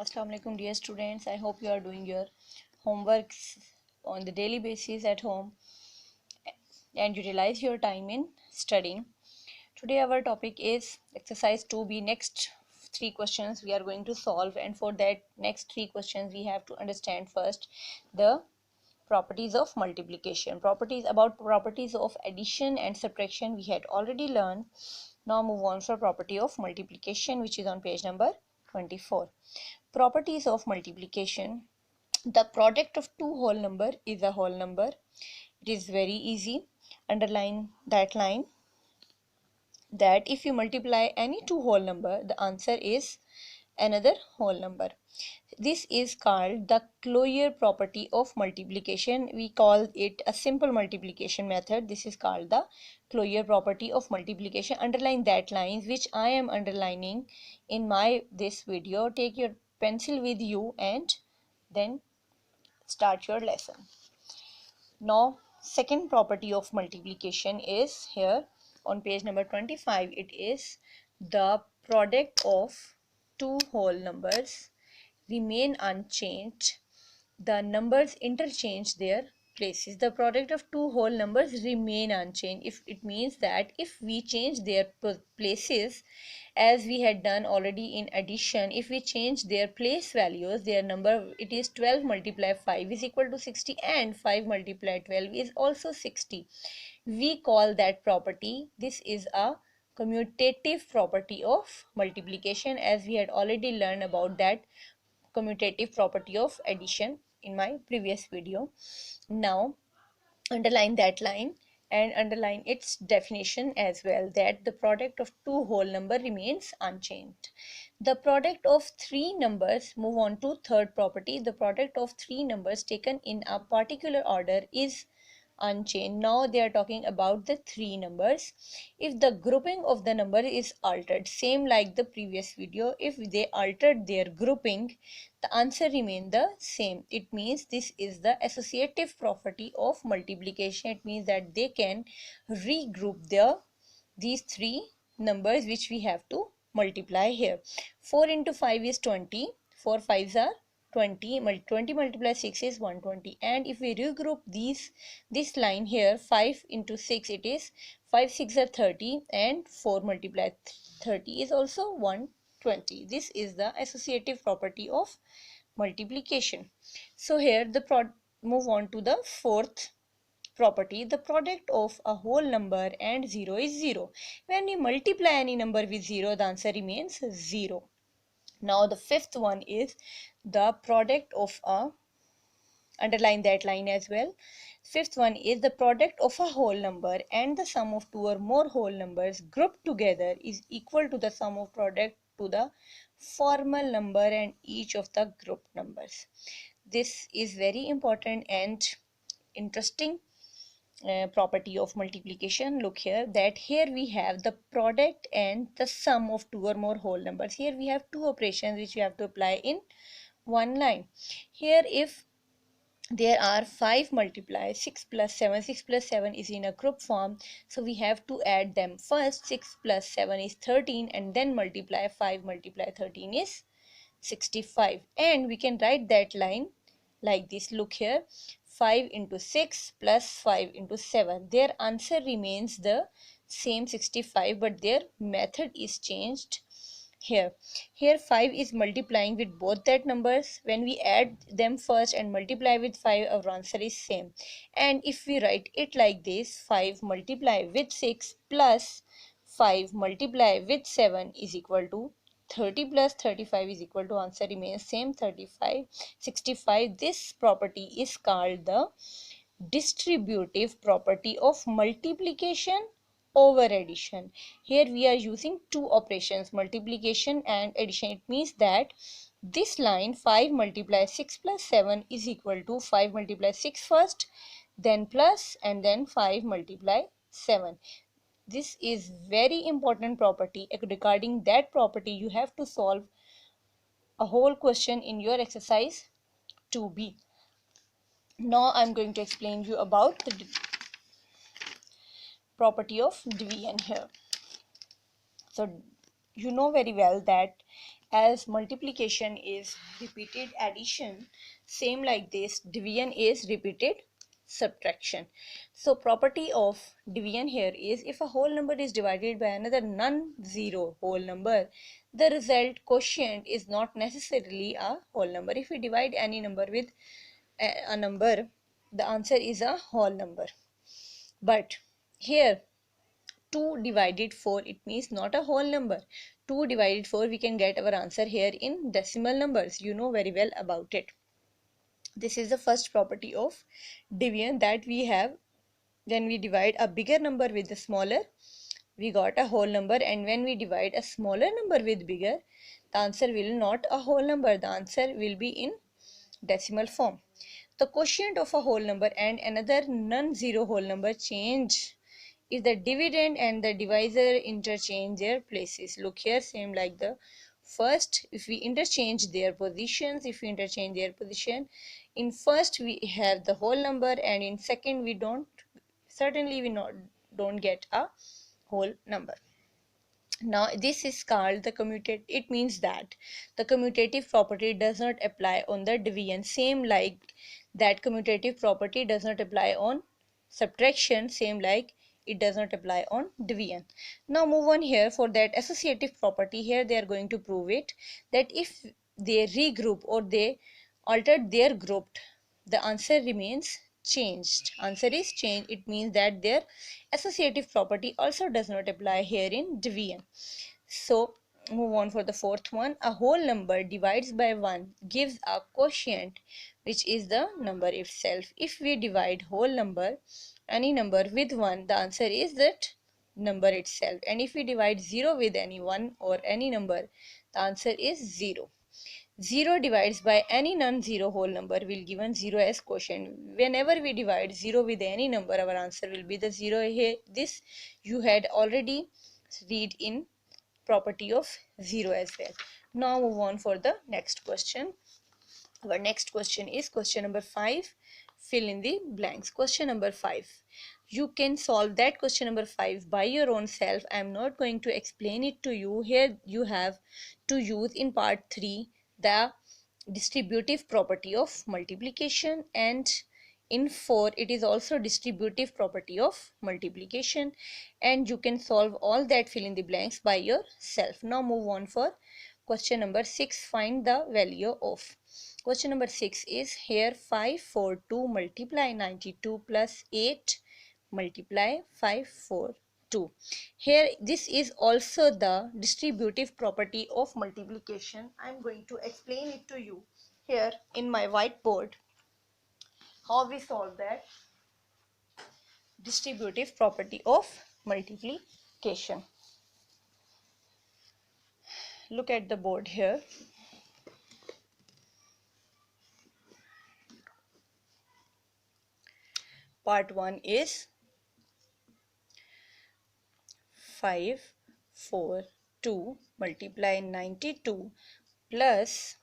Assalamu alaikum dear students. I hope you are doing your homeworks on the daily basis at home and utilize your time in studying. Today our topic is exercise 2B. Next three questions we are going to solve, and for that next three questions we have to understand first the properties of multiplication. Properties of addition and subtraction we had already learned. Now move on for property of multiplication, which is on page number 24. Properties of multiplication. The product of two whole number is a whole number. It is very easy. Underline that line, that if you multiply any two whole number, the answer is another whole number. This is called the Closure property of multiplication. We call it a simple multiplication method. This is called the Closure property of multiplication. Underline that lines which I am underlining in my this video. Take your pencil with you and then start your lesson. Now second property of multiplication is here on page number 25. It is the product of two whole numbers remain unchanged. The numbers interchange their places. The product of two whole numbers remain unchanged. If it means that if we change their places, as we had done already in addition, if we change their place values, their number, it is 12 multiplied 5 is equal to 60, and 5 multiplied 12 is also 60. We call that property, this is a commutative property of multiplication, as we had already learned about that commutative property of addition in my previous video. Now underline that line and underline its definition as well, that the product of two whole number remains unchanged. The product of three numbers, move on to third property, the product of three numbers taken in a particular order is unchanged. Now they are talking about the three numbers. If the grouping of the number is altered, same like the previous video, if they altered their grouping, the answer remain the same. It means this is the associative property of multiplication. It means that they can regroup these three numbers which we have to multiply here. 4 into 5 is 20. 4 5s are 20. 20 multiplied 6 is 120. And if we regroup this line here, 5 into 6, it is 5 6 are 30, and 4 multiplied 30 is also 120. This is the associative property of multiplication. So here move on to the fourth property. The product of a whole number and 0 is 0. When we multiply any number with 0, the answer remains 0. Now the fifth one is the product of a, underline that line as well. Fifth one is the product of a whole number and the sum of two or more whole numbers grouped together is equal to the sum of product to the formal number and each of the group numbers. This is very important and interesting property of multiplication. Look here, that here we have the product and the sum of two or more whole numbers. Here we have two operations which we have to apply in one line. Here if there are 5 multiply 6 plus 7, 6 plus 7 is in a group form, so we have to add them first. 6 plus 7 is 13, and then multiply 5 multiply 13 is 65, and we can write that line like this. Look here, 5 into 6 plus 5 into 7, their answer remains the same 65, but their method is changed here. Here 5 is multiplying with both that numbers. When we add them first and multiply with 5, our answer is same. And if we write it like this, 5 multiply with 6 plus 5 multiply with 7 is equal to 30 plus 35 is equal to, answer remains same, 35. 65, this property is called the distributive property of multiplication over addition. Here we are using two operations, multiplication and addition. It means that this line 5 multiplied 6 plus 7 is equal to 5 multiplied 6 first, then plus, and then 5 multiplied 7. This is very important property. Regarding that property, you have to solve a whole question in your exercise 2B. Now I'm going to explain you about the property of division here. So you know very well that as multiplication is repeated addition, same like this division is repeated subtraction. So property of division here is, if a whole number is divided by another non-zero whole number, the result quotient is not necessarily a whole number. If we divide any number with a number, the answer is a whole number. But here 2 divided 4, it means not a whole number. 2 divided 4, we can get our answer here in decimal numbers. You know very well about it. This is the first property of division that we have. When we divide a bigger number with a smaller, we got a whole number, and when we divide a smaller number with bigger, the answer will not a whole number, the answer will be in decimal form. The quotient of a whole number and another non-zero whole number change if the dividend and the divisor interchange their places. Look here, same like the first, if we interchange their positions, in first we have the whole number, and in second we don't, certainly we don't get a whole number. Now this is called the commutative. It means that the commutative property does not apply on the division, same like that commutative property does not apply on subtraction, same like it does not apply on division. Now move on here for that associative property. Here they are going to prove it, that if they regroup or they altered their grouped, the answer remains changed. Answer is changed. It means that their associative property also does not apply here in division. So move on for the fourth one. A whole number divides by 1 gives a quotient, which is the number itself. If we divide whole number, any number with 1, the answer is that number itself. And if we divide 0 with any one or any number, the answer is 0. 0 divides by any non-zero whole number will given 0 as quotient. Whenever we divide 0 with any number, our answer will be the 0 here. This you had already read in property of 0 as well. Now move on for the next question. Our next question is question number 5. Fill in the blanks. Question number 5. You can solve that question number 5 by your own self. I am not going to explain it to you. Here you have to use in part 3 the distributive property of multiplication, and in 4 it is also distributive property of multiplication, and you can solve all that fill in the blanks by yourself. Now move on for question number 6. Find the value of. Question number 6 is here 542 multiply 92 plus 8 multiply 542. Here this is also the distributive property of multiplication. I am going to explain it to you here in my whiteboard, how we solve that distributive property of multiplication. Look at the board here. Part 1 is 542 multiply 92 plus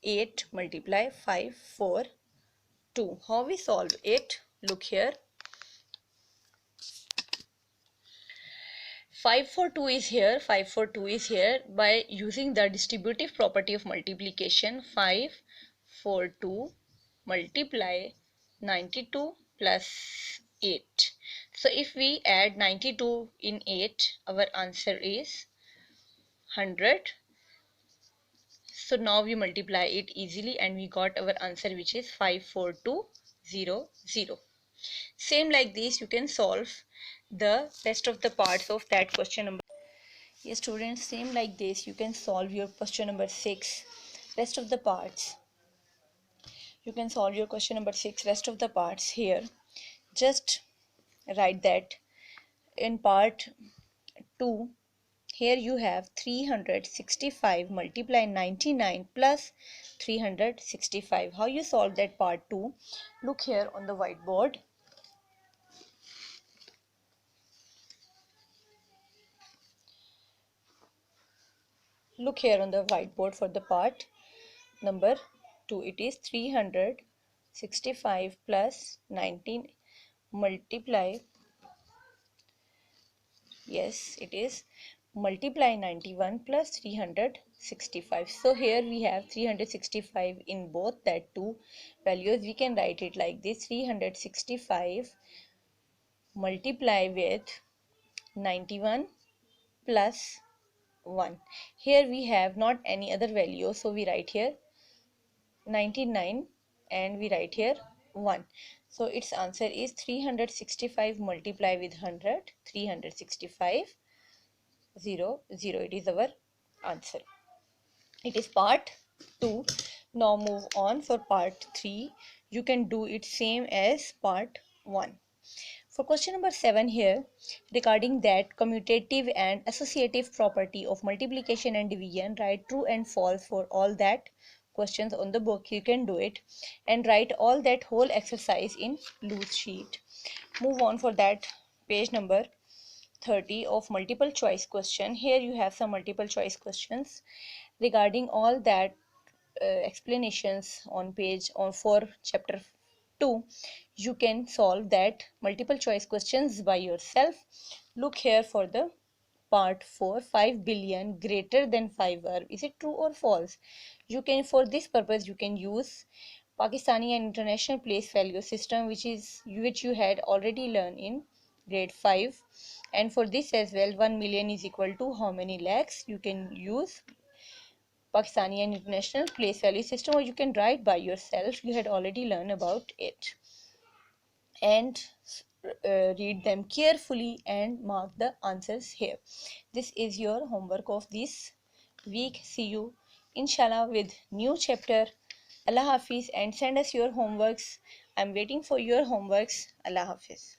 8 multiply 542. How we solve it? Look here. 542 is here. 542 is here. By using the distributive property of multiplication, 542 multiply 92 plus 8. So if we add 92 in 8, our answer is 100. So now we multiply it easily and we got our answer, which is 54200. Same like this you can solve the rest of the parts of that question number. Yes students, same like this you can solve your question number 6, rest of the parts. You can solve your question number 6, rest of the parts here. Just write that in part 2. Here you have 365 multiply 99 plus 365. How you solve that part 2? Look here on the whiteboard. Look here on the whiteboard for the part number 2. It is 365 plus 19 multiply. Yes, it is multiply 91 plus 365. So here we have 365 in both that two values. We can write it like this: 365 multiply with 91 plus 1. Here we have not any other value, so we write here 99 and we write here 1. So its answer is 365 multiply with 100, 365 0 0. It is our answer. It is part 2. Now move on for part 3. You can do it same as part 1. For question number 7 here, regarding that commutative and associative property of multiplication and division, write true and false for all that questions on the book. You can do it and write all that whole exercise in loose sheet. Move on for that page number 30 of multiple choice question. Here you have some multiple choice questions regarding all that explanations on page on for chapter 2. You can solve that multiple choice questions by yourself. Look here for the part 4. 5 billion greater than 5 are, is it true or false? You can, for this purpose, you can use Pakistani and international place value system, which you had already learned in grade 5. And for this as well, 1 million is equal to how many lakhs? You can use Pakistani and international place value system, or you can write by yourself. You had already learned about it. And read them carefully and mark the answers here. This is your homework of this week. See you inshallah with new chapter. Allah Hafiz, and send us your homeworks. I'm waiting for your homeworks. Allah Hafiz.